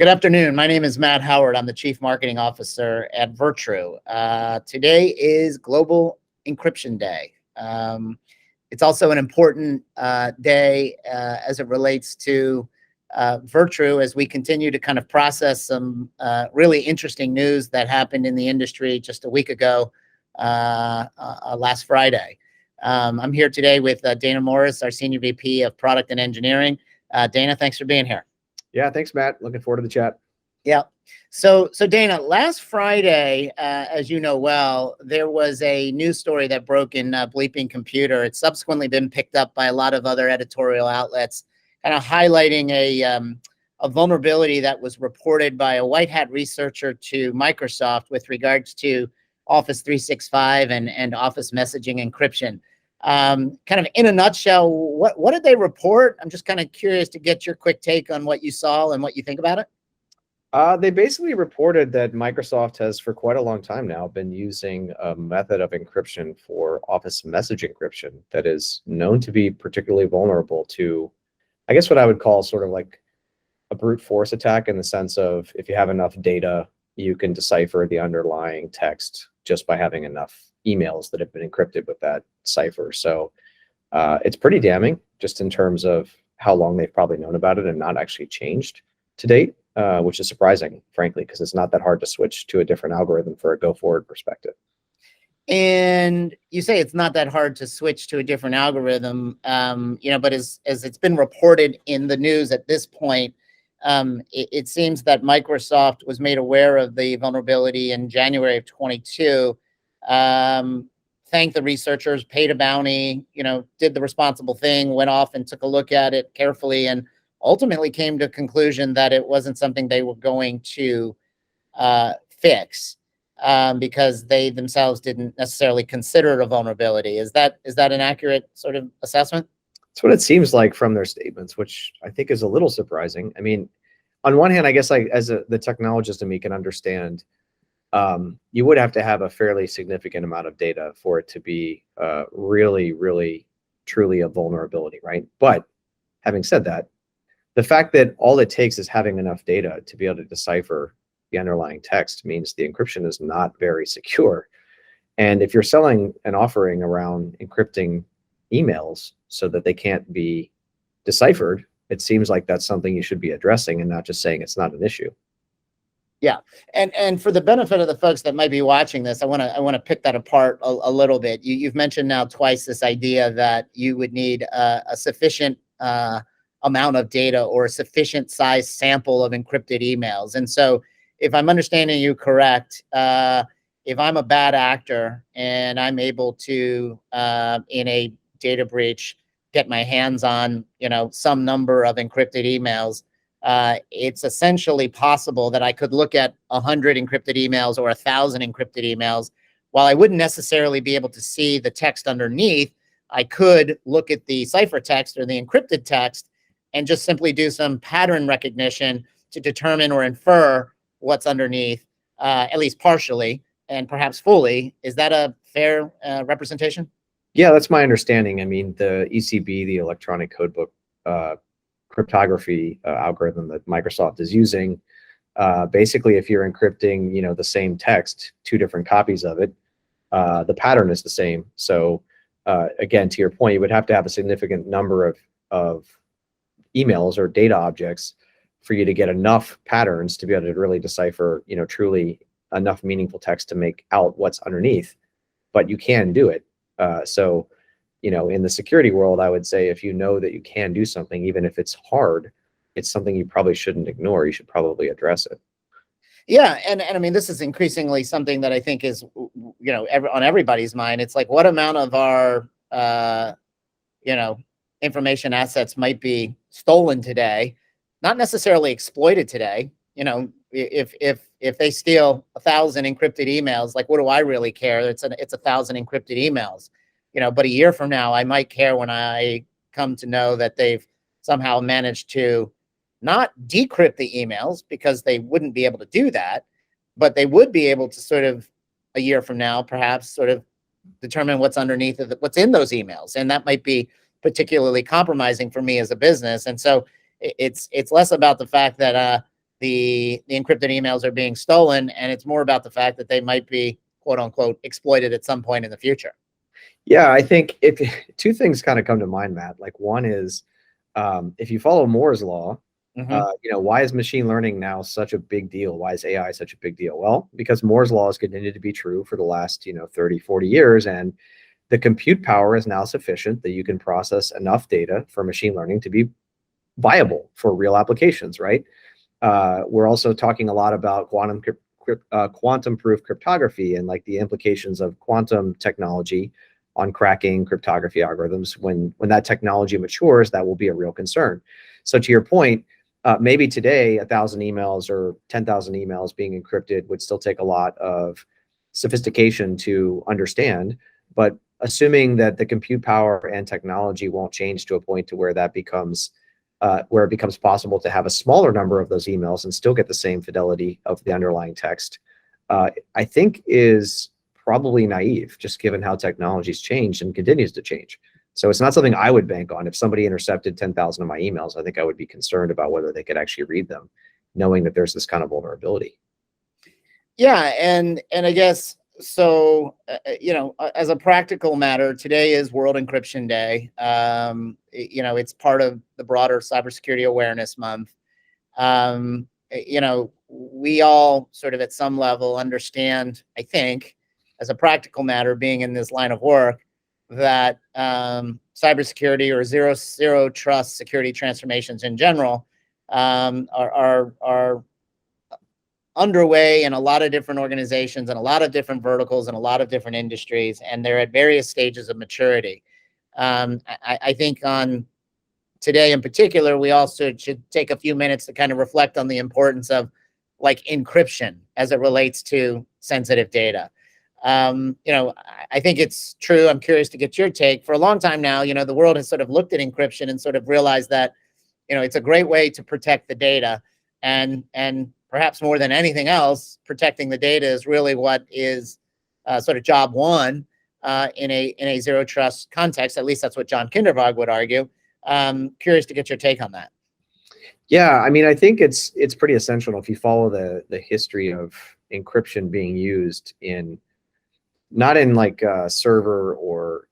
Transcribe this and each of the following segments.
Good afternoon. My name is Matt Howard. I'm the Chief Marketing Officer at Virtru. Today is Global Encryption Day. It's also an important day as it relates to Virtru as we continue to kind of process some really interesting news that happened in the industry just a week ago, last Friday. I'm here today with Dana Morris, our Senior VP of Product and Engineering. Dana, thanks for being here. Yeah, thanks, Matt. Looking forward to the chat. Yeah. So Dana, last Friday, as you know well, there was a news story that broke in Bleeping Computer. It's subsequently been picked up by a lot of other editorial outlets, kind of highlighting a vulnerability that was reported by a white hat researcher to Microsoft with regards to Office 365 and Office messaging encryption. Kind of in a nutshell, what did they report? I'm just kind of curious to get your quick take on what you saw and what you think about it. They basically reported that Microsoft has, for quite a long time now, been using a method of encryption for Office message encryption that is known to be particularly vulnerable to, I guess, what I would call sort of like a brute force attack, in the sense of if you have enough data, you can decipher the underlying text just by having enough emails that have been encrypted with that cipher. So it's pretty damning, just in terms of how long they've probably known about it and not actually changed to date, which is surprising, frankly, because it's not that hard to switch to a different algorithm for a go-forward perspective. And you say it's not that hard to switch to a different algorithm, but as it's been reported in the news at this point, it seems that Microsoft was made aware of the vulnerability in January of 22. Thanked the researchers, paid a bounty, did the responsible thing, went off and took a look at it carefully, and ultimately came to a conclusion that it wasn't something they were going to fix because they themselves didn't necessarily consider it a vulnerability. Is that an accurate sort of assessment? That's what it seems like from their statements, which I think is a little surprising. I mean, on one hand, I guess the technologist in me can understand you would have to have a fairly significant amount of data for it to be really, really, truly a vulnerability, right? But having said that, the fact that all it takes is having enough data to be able to decipher the underlying text means the encryption is not very secure. And if you're selling an offering around encrypting emails so that they can't be deciphered, it seems like that's something you should be addressing and not just saying it's not an issue. Yeah, and for the benefit of the folks that might be watching this, I want to pick that apart a little bit. You've mentioned now twice this idea that you would need a sufficient amount of data or a sufficient size sample of encrypted emails. And so, if I'm understanding you correct, if I'm a bad actor and I'm able to, in a data breach, get my hands on some number of encrypted emails, it's essentially possible that I could look at 100 encrypted emails or 1,000 encrypted emails. While I wouldn't necessarily be able to see the text underneath, I could look at the ciphertext or the encrypted text and just simply do some pattern recognition to determine or infer what's underneath, at least partially and perhaps fully. Is that a fair representation? Yeah, that's my understanding. I mean, the ECB, the electronic codebook cryptography algorithm that Microsoft is using, basically, if you're encrypting, the same text, two different copies of it, the pattern is the same. So again, to your point, you would have to have a significant number of emails or data objects for you to get enough patterns to be able to really decipher, truly enough meaningful text to make out what's underneath. But you can do it. So in the security world, I would say if you know that you can do something, even if it's hard, it's something you probably shouldn't ignore. You should probably address it. Yeah, and I mean, this is increasingly something that I think is, on everybody's mind. It's like, what amount of our, information assets might be stolen today, not necessarily exploited today. If they steal 1,000 encrypted emails, like, what do I really care? It's 1,000 encrypted emails. But a year from now, I might care when I come to know that they've somehow managed to not decrypt the emails, because they wouldn't be able to do that, but they would be able to sort of, a year from now, perhaps sort of determine what's underneath of what's in those emails. And that might be particularly compromising for me as a business. And so it's less about the fact that, the encrypted emails are being stolen, and it's more about the fact that they might be quote unquote exploited at some point in the future. Yeah, I think if two things kind of come to mind, Matt. Like one is if you follow Moore's law, Mm-hmm. why is machine learning now such a big deal? Why is AI such a big deal? Well, because Moore's law has continued to be true for the last, 30, 40 years. And the compute power is now sufficient that you can process enough data for machine learning to be viable for real applications, right? We're also talking a lot about quantum proof cryptography and like the implications of quantum technology on cracking cryptography algorithms. When that technology matures, that will be a real concern. So to your point, maybe today 1,000 emails or 10,000 emails being encrypted would still take a lot of sophistication to understand, but assuming that the compute power and technology won't change to a point to where that becomes where it becomes possible to have a smaller number of those emails and still get the same fidelity of the underlying text, I think is probably naive, just given how technology's changed and continues to change. So it's not something I would bank on. If somebody intercepted 10,000 of my emails, I think I would be concerned about whether they could actually read them, knowing that there's this kind of vulnerability. Yeah, and I guess so. As a practical matter, today is World Encryption Day. It's part of the broader Cybersecurity Awareness Month. We all sort of at some level understand, I think, as a practical matter, being in this line of work, that cybersecurity or zero trust security transformations in general are underway in a lot of different organizations and a lot of different verticals and a lot of different industries, and they're at various stages of maturity. I think on today in particular, we also should take a few minutes to kind of reflect on the importance of like encryption as it relates to sensitive data. I think it's true. I'm curious to get your take. For a long time now, the world has sort of looked at encryption and sort of realized that, it's a great way to protect the data, and perhaps more than anything else, protecting the data is really what is sort of job one in a zero trust context. At least that's what John Kindervag would argue. Curious to get your take on that. Yeah, I mean, I think it's pretty essential if you follow the history of encryption being used in not in like server or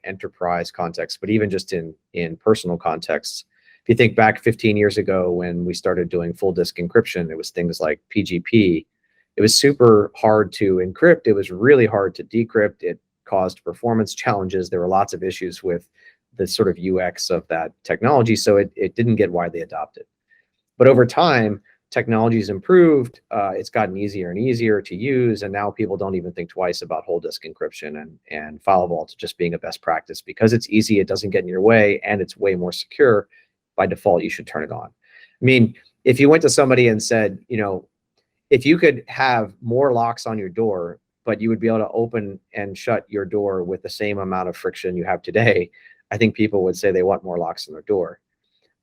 enterprise context, but even just in personal contexts. If you think back 15 years ago when we started doing full disk encryption, it was things like PGP. It was super hard to encrypt. It was really hard to decrypt. It caused performance challenges. There were lots of issues with the sort of UX of that technology, so it didn't get widely adopted. But over time, technology's improved. It's gotten easier and easier to use, and now people don't even think twice about whole disk encryption and file vault just being a best practice because it's easy, it doesn't get in your way, and it's way more secure. By default, you should turn it on. I mean, if you went to somebody and said, if you could have more locks on your door, but you would be able to open and shut your door with the same amount of friction you have today, I think people would say they want more locks on their door.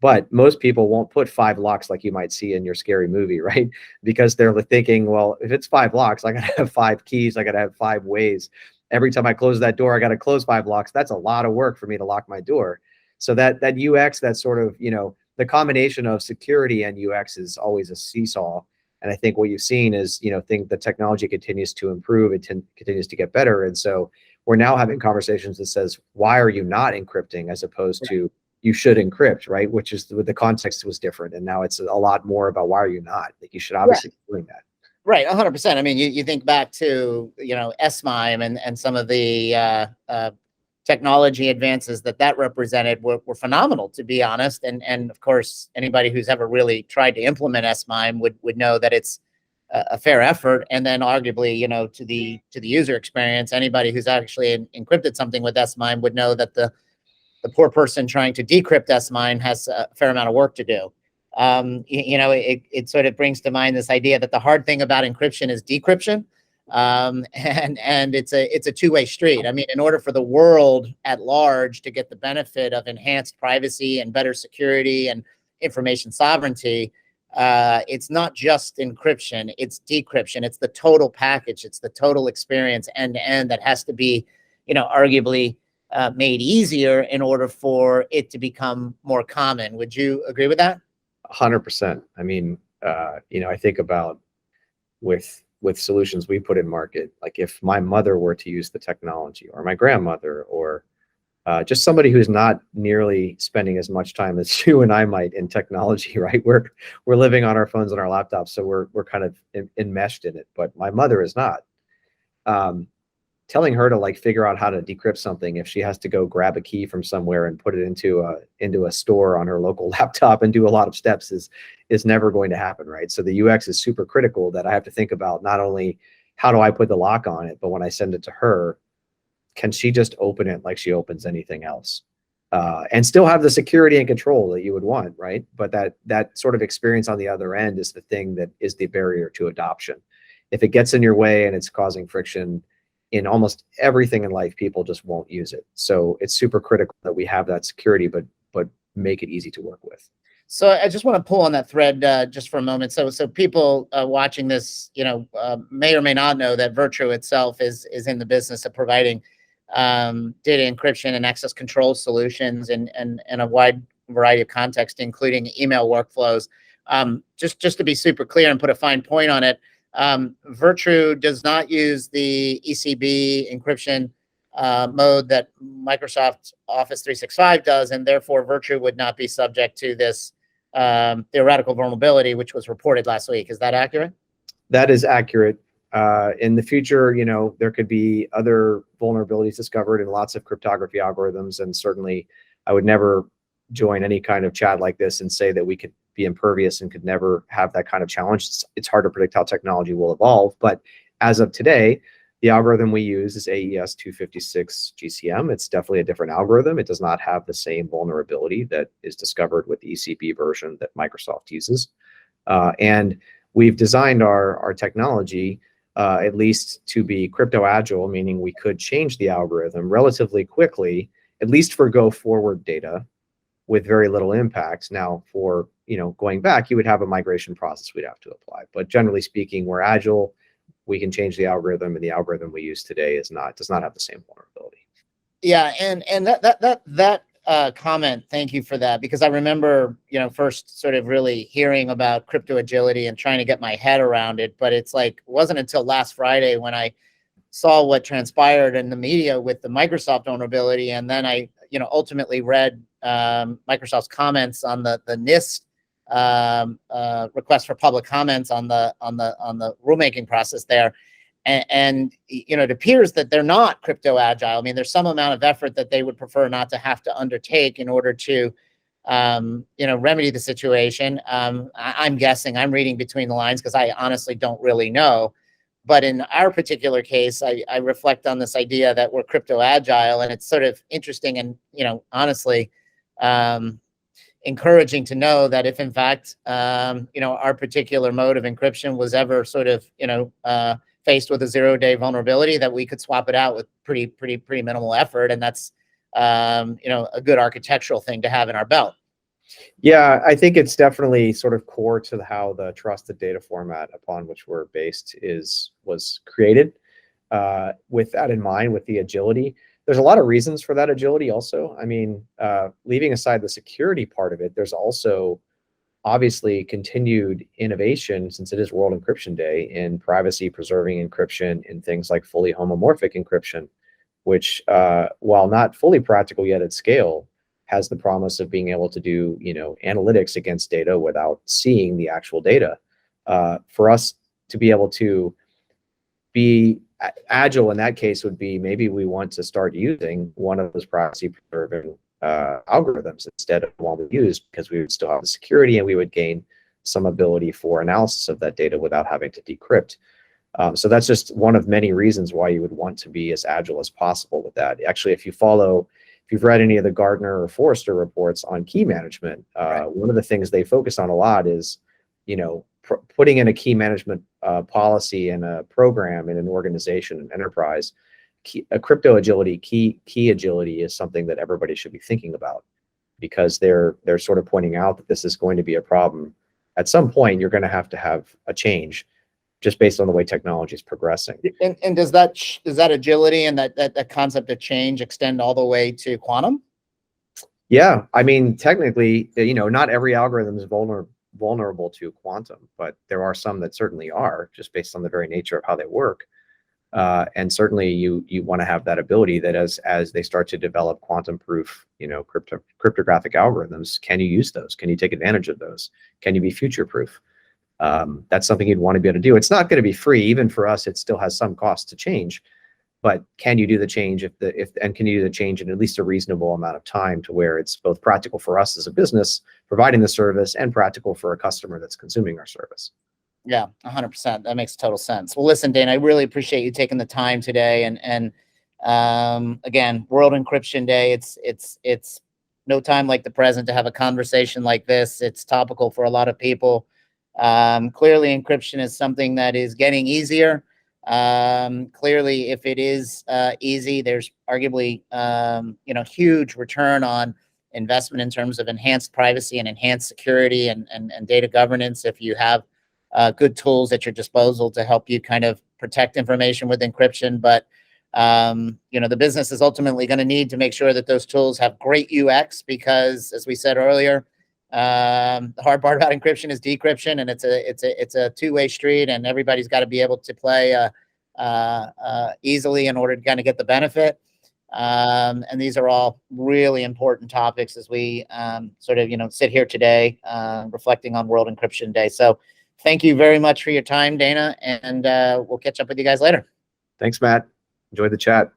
But most people won't put 5 locks like you might see in your scary movie, right? Because they're thinking, well, if it's 5 locks, I gotta have 5 keys, I gotta have 5 ways. Every time I close that door, I gotta close 5 locks. That's a lot of work for me to lock my door. So that UX, that sort of, the combination of security and UX is always a seesaw. And I think what you've seen is, the technology continues to improve, it continues to get better. And so we're now having conversations that says, why are you not encrypting, as opposed to you should encrypt, right? Which is the context was different. And now it's a lot more about why are you not? Like you should obviously be doing that. Right, 100%. I mean, you think back to, SMIME and some of the technology advances that represented were phenomenal, to be honest. And of course, anybody who's ever really tried to implement SMIME would know that it's a fair effort. And then arguably, to the user experience, anybody who's actually encrypted something with SMIME would know that the poor person trying to decrypt SMIME has a fair amount of work to do. It sort of brings to mind this idea that the hard thing about encryption is decryption. And it's a two-way street. I mean, in order for the world at large to get the benefit of enhanced privacy and better security and information sovereignty, it's not just encryption, it's decryption. It's the total package. It's the total experience end to end that has to be, arguably made easier in order for it to become more common. Would you agree with that? 100%. I mean, I think about with solutions we put in market, like if my mother were to use the technology, or my grandmother, or just somebody who's not nearly spending as much time as you and I might in technology, right? We're living on our phones and our laptops, so we're kind of enmeshed in it. But my mother is not. Telling her to like figure out how to decrypt something if she has to go grab a key from somewhere and put it into a store on her local laptop and do a lot of steps is never going to happen, right? So the UX is super critical, that I have to think about not only how do I put the lock on it, but when I send it to her, can she just open it like she opens anything else, and still have the security and control that you would want, right? But that sort of experience on the other end is the thing that is the barrier to adoption. If it gets in your way and it's causing friction in almost everything in life, people just won't use it. So it's super critical that we have that security, but make it easy to work with. So I just want to pull on that thread just for a moment. So people watching this, may or may not know that Virtru itself is in the business of providing data encryption and access control solutions in a wide variety of contexts, including email workflows. Just to be super clear and put a fine point on it, Virtru does not use the ECB encryption mode that Microsoft Office 365 does, and therefore Virtru would not be subject to this theoretical vulnerability, which was reported last week. Is that accurate? That is accurate. In the future, there could be other vulnerabilities discovered in lots of cryptography algorithms, and certainly I would never join any kind of chat like this and say that we could be impervious and could never have that kind of challenge. It's hard to predict how technology will evolve, but as of today, the algorithm we use is AES 256 GCM. It's definitely a different algorithm. It does not have the same vulnerability that is discovered with the ECB version that Microsoft uses. And we've designed our technology at least to be crypto agile, meaning we could change the algorithm relatively quickly, at least for go forward data, with very little impact. Now, for going back, you would have a migration process we'd have to apply. But generally speaking, we're agile. We can change the algorithm, and the algorithm we use today does not have the same vulnerability. Yeah, and that comment, thank you for that, because I remember first sort of really hearing about crypto agility and trying to get my head around it, but it's like it wasn't until last Friday when I saw what transpired in the media with the Microsoft vulnerability, and then I ultimately read Microsoft's comments on the NIST request for public comments on the rulemaking process there, and it appears that they're not crypto agile. I mean, there's some amount of effort that they would prefer not to have to undertake in order to remedy the situation. I'm guessing, I'm reading between the lines because I honestly don't really know. But in our particular case, I reflect on this idea that we're crypto agile, and it's sort of interesting and honestly encouraging to know that if in fact our particular mode of encryption was ever sort of faced with a 0-day vulnerability, that we could swap it out with pretty minimal effort, and that's a good architectural thing to have in our belt. Yeah, I think it's definitely sort of core to how the trusted data format upon which we're based was created. With that in mind, with the agility, there's a lot of reasons for that agility also. I mean, leaving aside the security part of it, there's also obviously continued innovation, since it is World Encryption Day, in privacy preserving encryption, in things like fully homomorphic encryption, which while not fully practical yet at scale, has the promise of being able to do analytics against data without seeing the actual data. For us to be able to be agile in that case would be, maybe we want to start using one of those privacy preserving algorithms instead of the one we use, because we would still have the security and we would gain some ability for analysis of that data without having to decrypt. So that's just one of many reasons why you would want to be as agile as possible with that. Actually, if you've read any of the Gartner or Forrester reports on key management, right, one of the things they focus on a lot is, putting in a key management policy and a program in an organization, an enterprise. Crypto agility, key agility is something that everybody should be thinking about, because they're sort of pointing out that this is going to be a problem. At some point, you're going to have a change, just based on the way technology is progressing. And does that agility and that concept of change extend all the way to quantum? Yeah, I mean, technically, not every algorithm is vulnerable to quantum, but there are some that certainly are, just based on the very nature of how they work. And certainly you want to have that ability that as they start to develop quantum proof, cryptographic algorithms, can you use those? Can you take advantage of those? Can you be future proof? That's something you'd want to be able to do. It's not going to be free. Even for us, it still has some cost to change, but can you do the change and can you do the change in at least a reasonable amount of time to where it's both practical for us as a business providing the service and practical for a customer that's consuming our service? Yeah, 100%. That makes total sense. Well, listen, Dana, I really appreciate you taking the time today. And again, World Encryption Day. It's no time like the present to have a conversation like this. It's topical for a lot of people. Clearly, encryption is something that is getting easier. Clearly, if it is easy, there's arguably huge return on investment in terms of enhanced privacy and enhanced security and data governance if you have good tools at your disposal to help you kind of protect information with encryption. But the business is ultimately going to need to make sure that those tools have great UX, because as we said earlier, the hard part about encryption is decryption, and it's a two-way street, and everybody's got to be able to play easily in order to kind of get the benefit. And these are all really important topics as we sort of sit here today reflecting on World Encryption Day. So thank you very much for your time, Dana, and we'll catch up with you guys later. Thanks, Matt. Enjoy the chat.